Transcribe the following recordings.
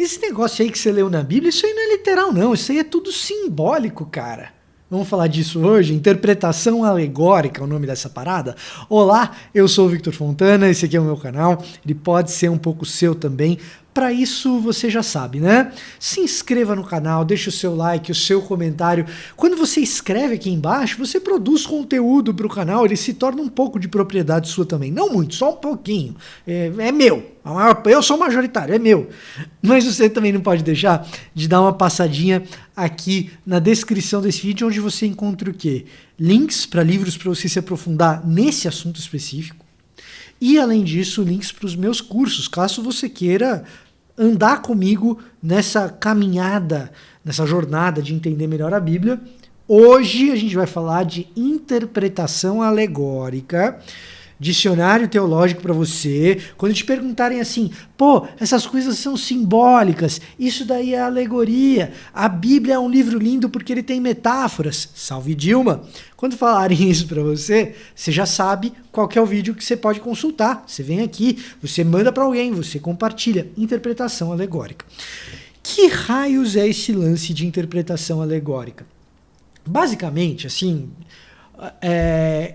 esse negócio aí que você leu na Bíblia, isso aí não é literal não, isso aí é tudo simbólico, cara. Vamos falar disso hoje, interpretação alegórica é o nome dessa parada. Olá, eu sou o Victor Fontana, esse aqui é o meu canal, ele pode ser um pouco seu também. Para isso você já sabe, né? Se inscreva no canal, deixa o seu like, o seu comentário. Quando você escreve aqui embaixo, você produz conteúdo para o canal, ele se torna um pouco de propriedade sua também. Não muito, só um pouquinho. É meu. Eu sou majoritário, é meu. Mas você também não pode deixar de dar uma passadinha aqui na descrição desse vídeo, onde você encontra o quê? Links para livros para você se aprofundar nesse assunto específico. E, além disso, links para os meus cursos, caso você queira andar comigo nessa caminhada, nessa jornada de entender melhor a Bíblia. Hoje a gente vai falar de interpretação alegórica, dicionário teológico para você. Quando te perguntarem assim, pô, essas coisas são simbólicas, isso daí é alegoria, a Bíblia é um livro lindo porque ele tem metáforas, salve Dilma. Quando falarem isso para você, você já sabe qual que é o vídeo que você pode consultar. Você vem aqui, você manda para alguém, você compartilha. Interpretação alegórica. Que raios é esse lance de interpretação alegórica? Basicamente, assim,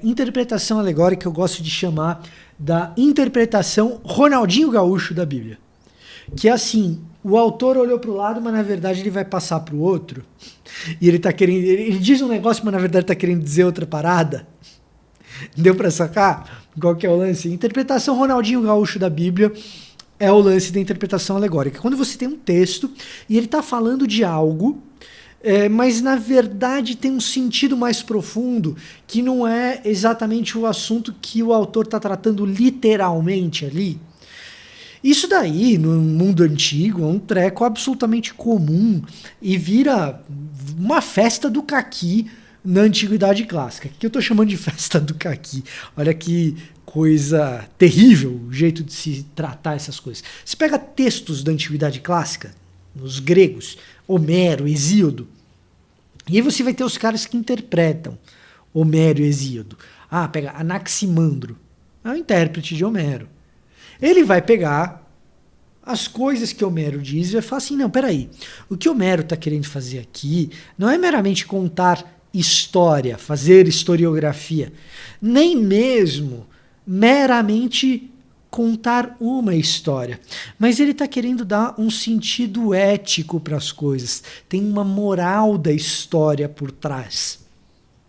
interpretação alegórica eu gosto de chamar da interpretação Ronaldinho Gaúcho da Bíblia. Que é assim, o autor olhou para o lado, mas na verdade ele vai passar para o outro. E ele tá querendo, ele diz um negócio, mas na verdade está querendo dizer outra parada. Deu para sacar qual que é o lance? Interpretação Ronaldinho Gaúcho da Bíblia é o lance da interpretação alegórica. Quando você tem um texto e ele está falando de algo, mas na verdade tem um sentido mais profundo, que não é exatamente o assunto que o autor está tratando literalmente ali. Isso daí, no mundo antigo, é um treco absolutamente comum e vira uma festa do caqui na antiguidade clássica. O que eu estou chamando de festa do caqui? Olha que coisa terrível o jeito de se tratar essas coisas. Você pega textos da antiguidade clássica, nos gregos, Homero, Hesíodo, e aí você vai ter os caras que interpretam Homero e Hesíodo. Pega Anaximandro, é o intérprete de Homero. Ele vai pegar as coisas que Homero diz e vai falar assim, não, peraí, o que Homero está querendo fazer aqui não é meramente contar história, fazer historiografia, nem mesmo meramente contar uma história, mas ele está querendo dar um sentido ético para as coisas, tem uma moral da história por trás.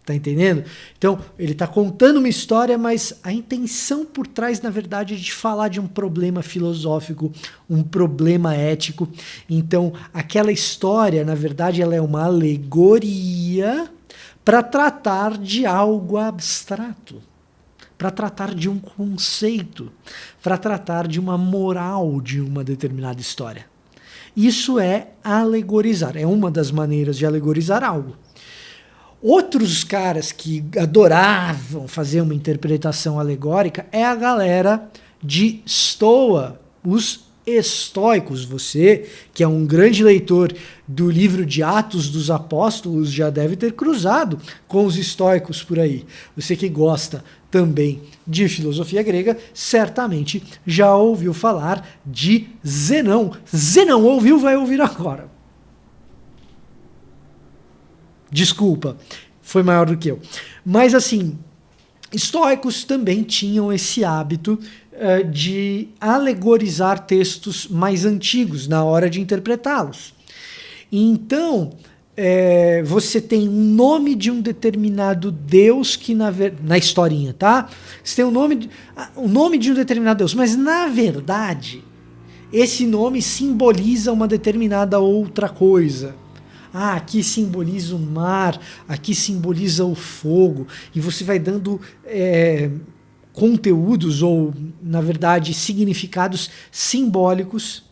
Tá entendendo? Então, ele está contando uma história, mas a intenção por trás, na verdade, é de falar de um problema filosófico, um problema ético. Então, aquela história, na verdade, ela é uma alegoria para tratar de algo abstrato, para tratar de um conceito, para tratar de uma moral de uma determinada história. Isso é alegorizar, é uma das maneiras de alegorizar algo. Outros caras que adoravam fazer uma interpretação alegórica é a galera de Stoa, os estoicos. Você, que é um grande leitor do livro de Atos dos Apóstolos, já deve ter cruzado com os estoicos por aí. Você que gosta também de filosofia grega, certamente já ouviu falar de Zenão. Zenão ouviu, vai ouvir agora. Desculpa, foi maior do que eu. Mas assim, estoicos também tinham esse hábito de alegorizar textos mais antigos na hora de interpretá-los. Então, você tem um nome de um determinado deus que na historinha, tá? Você tem o nome de um determinado deus, mas na verdade, esse nome simboliza uma determinada outra coisa. Aqui simboliza o mar, aqui simboliza o fogo, e você vai dando conteúdos ou, na verdade, significados simbólicos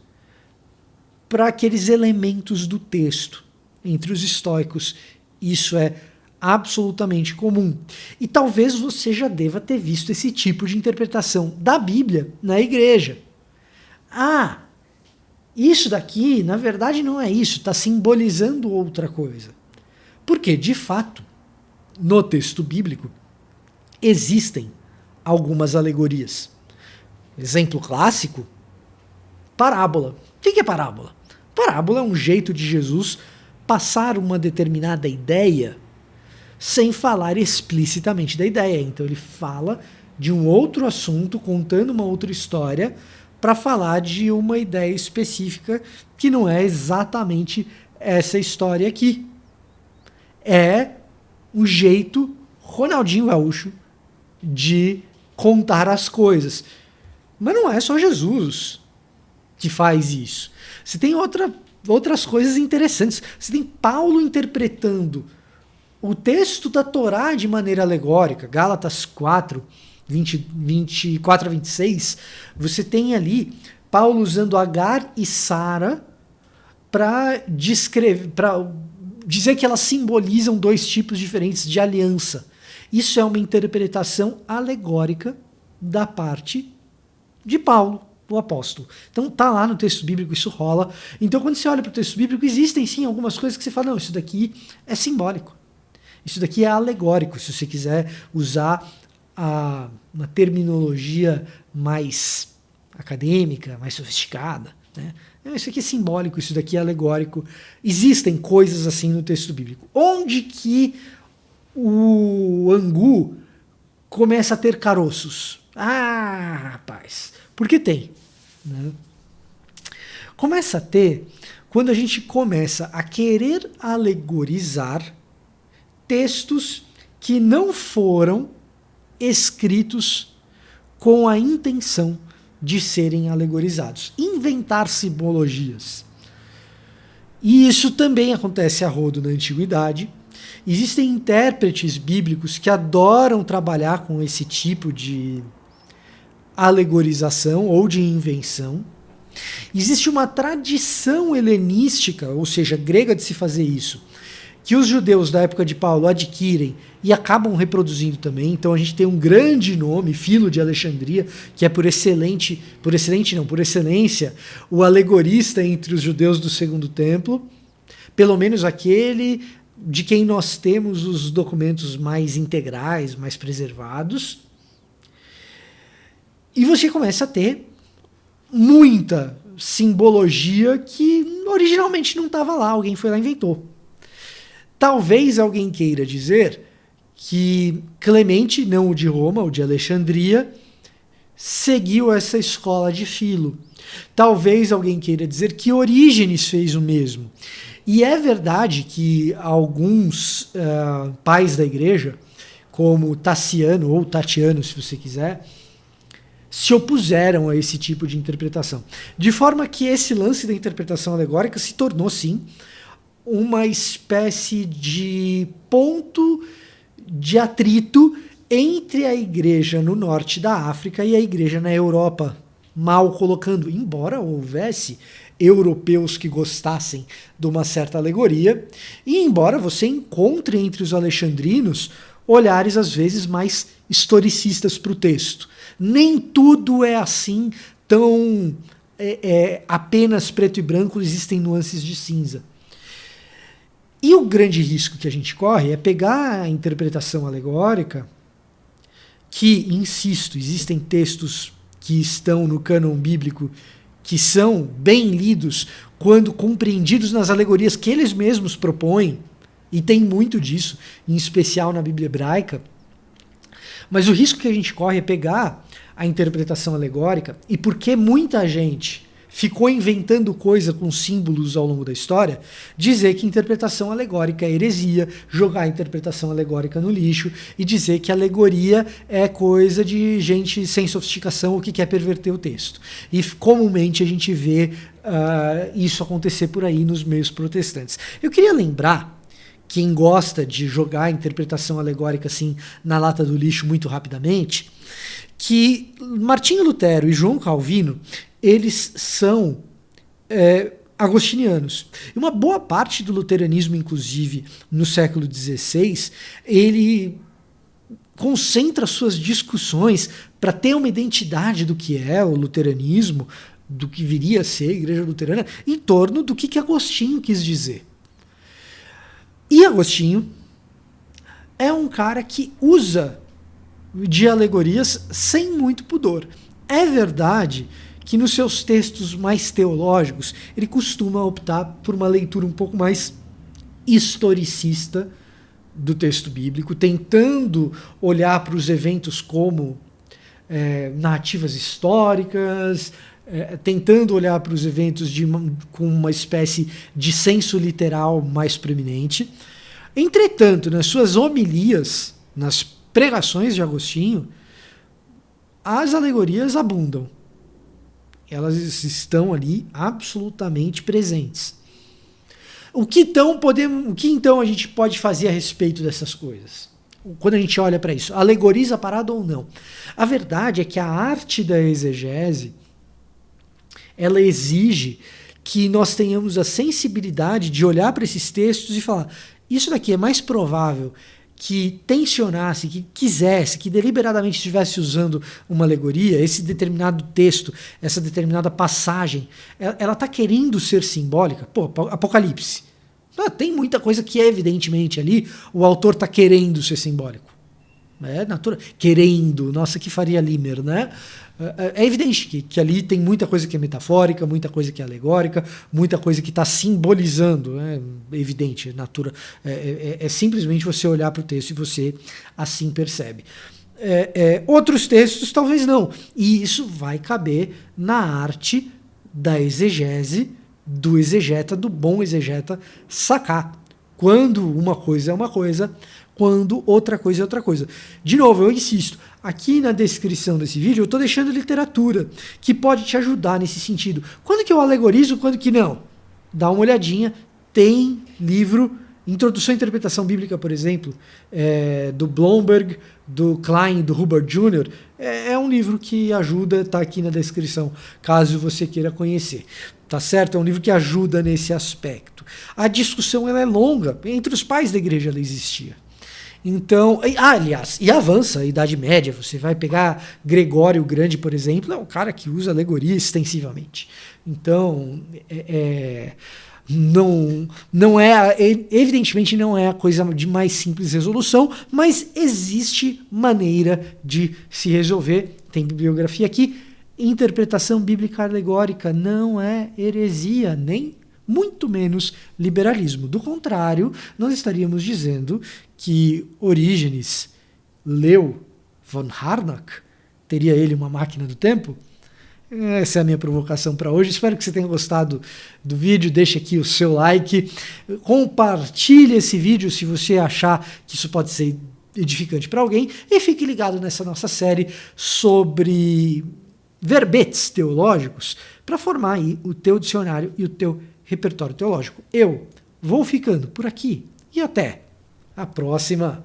para aqueles elementos do texto. Entre os estoicos, isso é absolutamente comum. E talvez você já deva ter visto esse tipo de interpretação da Bíblia na igreja. Isso daqui, na verdade, não é isso, está simbolizando outra coisa. Porque, de fato, no texto bíblico, existem algumas alegorias. Exemplo clássico, parábola. O que é parábola? Parábola é um jeito de Jesus passar uma determinada ideia sem falar explicitamente da ideia. Então ele fala de um outro assunto, contando uma outra história, para falar de uma ideia específica que não é exatamente essa história aqui. É um jeito Ronaldinho Gaúcho de contar as coisas. Mas não é só Jesus que faz isso. Você tem outras coisas interessantes. Você tem Paulo interpretando o texto da Torá de maneira alegórica, Gálatas 4, 24 a 26. Você tem ali Paulo usando Agar e Sara para dizer que elas simbolizam dois tipos diferentes de aliança. Isso é uma interpretação alegórica da parte de Paulo, o apóstolo. Então tá lá no texto bíblico, isso rola. Então quando você olha para o texto bíblico, existem sim algumas coisas que você fala, não, isso daqui é simbólico. Isso daqui é alegórico, se você quiser usar uma terminologia mais acadêmica, mais sofisticada, né? Isso aqui é simbólico, isso daqui é alegórico. Existem coisas assim no texto bíblico. Onde que o angu começa a ter caroços? Ah, rapaz, porque tem, né? Começa a ter quando a gente começa a querer alegorizar textos que não foram escritos com a intenção de serem alegorizados. Inventar simbologias. E isso também acontece a rodo na antiguidade. Existem intérpretes bíblicos que adoram trabalhar com esse tipo de alegorização ou de invenção. Existe uma tradição helenística, ou seja, grega, de se fazer isso, que os judeus da época de Paulo adquirem e acabam reproduzindo também. Então a gente tem um grande nome, Filo de Alexandria, que é por excelência, o alegorista entre os judeus do Segundo Templo, pelo menos aquele de quem nós temos os documentos mais integrais, mais preservados. E você começa a ter muita simbologia que originalmente não estava lá, alguém foi lá e inventou. Talvez alguém queira dizer que Clemente, não o de Roma, o de Alexandria, seguiu essa escola de Filo. Talvez alguém queira dizer que Orígenes fez o mesmo. E é verdade que alguns pais da igreja, como Tassiano ou Tatiano, se você quiser, se opuseram a esse tipo de interpretação. De forma que esse lance da interpretação alegórica se tornou, sim, uma espécie de ponto de atrito entre a igreja no norte da África e a igreja na Europa, mal colocando, embora houvesse europeus que gostassem de uma certa alegoria, e embora você encontre entre os alexandrinos olhares às vezes mais historicistas para o texto. Nem tudo é assim tão apenas preto e branco, existem nuances de cinza. E o grande risco que a gente corre é pegar a interpretação alegórica, que, insisto, existem textos que estão no cânon bíblico que são bem lidos quando compreendidos nas alegorias que eles mesmos propõem, e tem muito disso, em especial na Bíblia hebraica. Mas o risco que a gente corre é pegar a interpretação alegórica, e porque muita gente ficou inventando coisa com símbolos ao longo da história, dizer que interpretação alegórica é heresia, jogar a interpretação alegórica no lixo e dizer que alegoria é coisa de gente sem sofisticação ou que quer perverter o texto. E comumente a gente vê isso acontecer por aí nos meios protestantes. Eu queria lembrar, quem gosta de jogar a interpretação alegórica assim na lata do lixo muito rapidamente, que Martinho Lutero e João Calvino, eles são agostinianos. E uma boa parte do luteranismo, inclusive, no século XVI, ele concentra suas discussões para ter uma identidade do que é o luteranismo, do que viria a ser a igreja luterana, em torno do que Agostinho quis dizer. E Agostinho é um cara que usa de alegorias sem muito pudor. É verdade que nos seus textos mais teológicos ele costuma optar por uma leitura um pouco mais historicista do texto bíblico, tentando olhar para os eventos como narrativas históricas, tentando olhar para os eventos com uma espécie de senso literal mais preeminente. Entretanto, nas suas homilias, nas pregações de Agostinho, as alegorias abundam. Elas estão ali absolutamente presentes. O que então a gente pode fazer a respeito dessas coisas? Quando a gente olha para isso, alegoriza a parada ou não? A verdade é que a arte da exegese, ela exige que nós tenhamos a sensibilidade de olhar para esses textos e falar: isso daqui é mais provável que tensionasse, que quisesse, que deliberadamente estivesse usando uma alegoria, esse determinado texto, essa determinada passagem, ela está querendo ser simbólica. Pô, Apocalipse. Tem muita coisa que evidentemente ali o autor está querendo ser simbólico. É natural. Querendo, nossa, que Faria Limer, né? É evidente que ali tem muita coisa que é metafórica, muita coisa que é alegórica, muita coisa que está simbolizando, é evidente, é simplesmente você olhar para o texto e você assim percebe. Outros textos talvez não, e isso vai caber na arte da exegese, do exegeta, do bom exegeta, sacar quando uma coisa é uma coisa, quando outra coisa é outra coisa. De novo, eu insisto, aqui na descrição desse vídeo eu estou deixando literatura que pode te ajudar nesse sentido. Quando que eu alegorizo, quando que não? Dá uma olhadinha, tem livro, Introdução à Interpretação Bíblica, por exemplo, do Blomberg, do Klein, do Hubbard Jr., é um livro que ajuda, está aqui na descrição, caso você queira conhecer. Tá certo? É um livro que ajuda nesse aspecto. A discussão ela é longa, entre os pais da igreja ela existia. Então, aliás, e avança a Idade Média, você vai pegar Gregório o Grande, por exemplo, é um cara que usa alegoria extensivamente. Então, evidentemente não é a coisa de mais simples resolução, mas existe maneira de se resolver. Tem bibliografia aqui. Interpretação bíblica alegórica não é heresia, nem muito menos liberalismo. Do contrário, nós estaríamos dizendo que Orígenes leu von Harnack, teria ele uma máquina do tempo? Essa é a minha provocação para hoje. Espero que você tenha gostado do vídeo. Deixe aqui o seu like. Compartilhe esse vídeo se você achar que isso pode ser edificante para alguém. E fique ligado nessa nossa série sobre verbetes teológicos para formar aí o teu dicionário e o teu repertório teológico. Eu vou ficando por aqui e até a próxima.